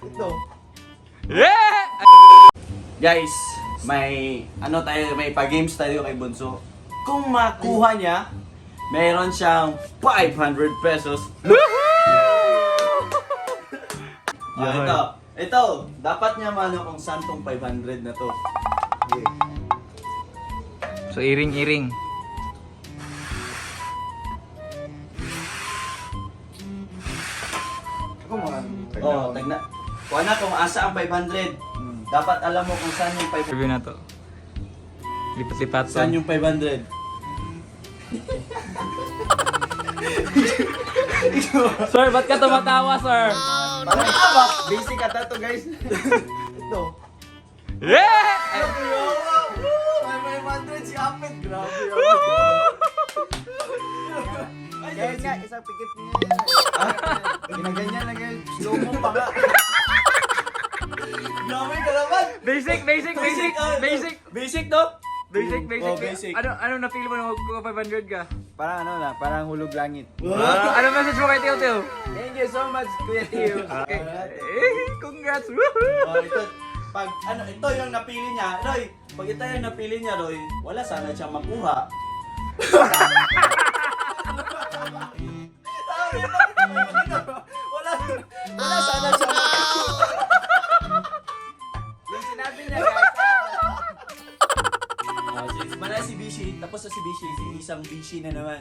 Ito. Yeah! Guys, may pa-games tayo kay Bunso. Kung makuha niya, meron siyang 500 pesos. Ito, dapat niya mano kung saan tong 500 na to. So, iring-iring. Oh, tagna. Kuha na kung asa ang 500. Dapat alam mo kung saan yung 500. Review na to. Lipat-lipat to. Saan yung 500? Sir, ba't ka tumatawa, sir? Parang tama. Basic ata to, guys. Ito. Yeah! May 500 si Apit. Grabe. Kaya nga, isang pikit niya. Ginaganyan lang yun. Slow mo pa nga. Grabe ka naman. Basic! Basic, no? Basic! Oh, basic. Ano na-feel mo nung magkuha 500 ka? Parang ano na, parang hulog langit. Ano message mo kay Teo? Thank you so much, Kuya Tio. Okay. Congrats! Oh, ito. Ito yung napili niya. Roy, pag ito yung napili niya, Roy, wala sana siyang makuha. Wala sana siyang makuha. Yung sinabi niya, guys. Manay si Bishi, tapos sa si Bishi, si isang Bishi na naman.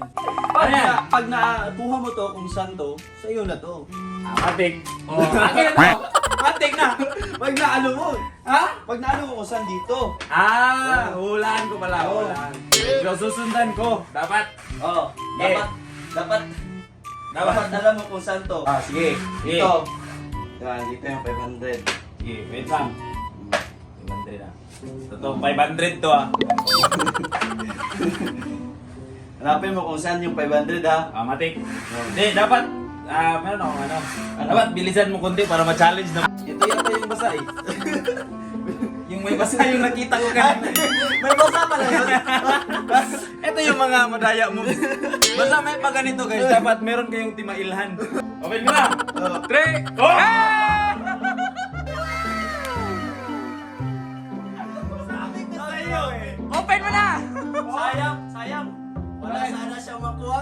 Ano yan? Pag nakuha mo to kung saan to, sa iyo na to. Matik. Oh, akin na to. Matik na. Pag naano mo, Ha? pag naano mo kung saan dito. Hulaan ko pala. Hulaan. So, susundan ko. Dapat. Oh, Eh. dapat alam mo kung saan to. Sige. Ito. Yan, dito yung 500. Sige, wait lang. 500 na. Totoo, 500 to Hanapin mo kung saan yung 500 ha. Matik. Hindi, dapat, meron ako ano. Dapat bilisan mo konti para ma-challenge na. Ito yata yung basa eh. Yung may basa yung nakita ko kanina. May basa pala yun. Ito yung mga madaya mo. Basta may pa ganito guys, dapat meron kayong timailhan. Open mo na! 3, go! Open mo na! Sayang. Wala sana siyang makuha.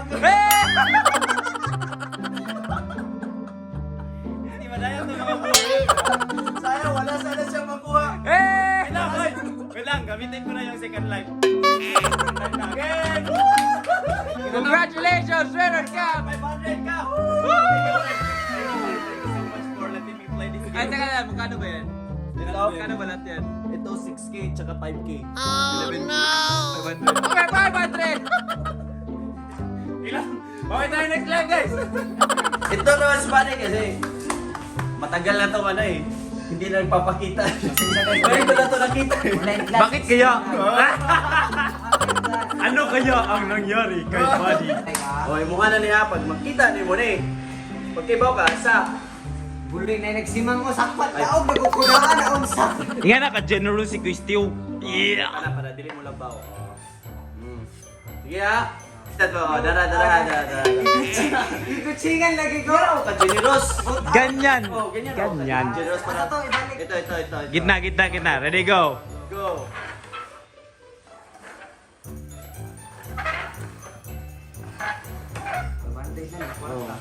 Hindi madaya to mga Sayang, wala sana siyang makuha. Wait lang, gamitin ko na yung second life. Congratulations, winner ka! 500 ka. Thank you so much for letting me play this game. Ay, teka lang, magkano ba yan? Magkano ba lahat yan? Ito 6K tsaka 5K. 500. Okay, 500! Ilang? Bakit tayo next live, guys? Ito naman si Manny kasi matagal na to ano eh. Hindi na nagpapakita. Ngayon ko na to nakita eh. Bakit kaya? Ano kaya ang nangyari kay Buddy? Oy, mukha na niya pag makita ni mo na eh. Pagkibaw ka sa Buloy na nagsimang mo, sakpat ka o, magkukunaan na unsa. Nga naka-generous si Christio. Yeah! para dili mo labaw. Sige ha. Dara. Ikutsingan lagi ko. Ka generous. Ganyan! Oh, ganyan. Ganyan. Generous para Ito, ibalik. Ito. Gitna. Ready, go! Go. Babantay na, kwarta.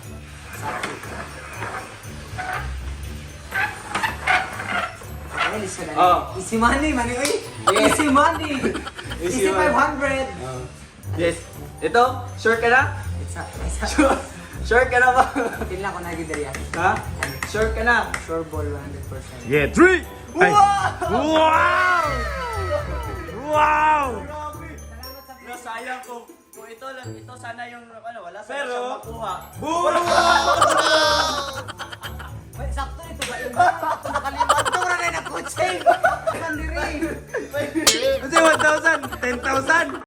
Sakit. Alis ka na. Oh. Easy money, oy. Yes. Easy money. Easy Easy money. 500. Yes. Ito, sure ka na? Isa. Sure ka na ba? Pila ko nagidariya. Ha? Sure ka na? Sure ball 100%. Yeah, 3! Ay. Wow! Wow! Grabe! Sayang ko. Kung ito sana yung wala sana Pero- siyang makuha. Boom!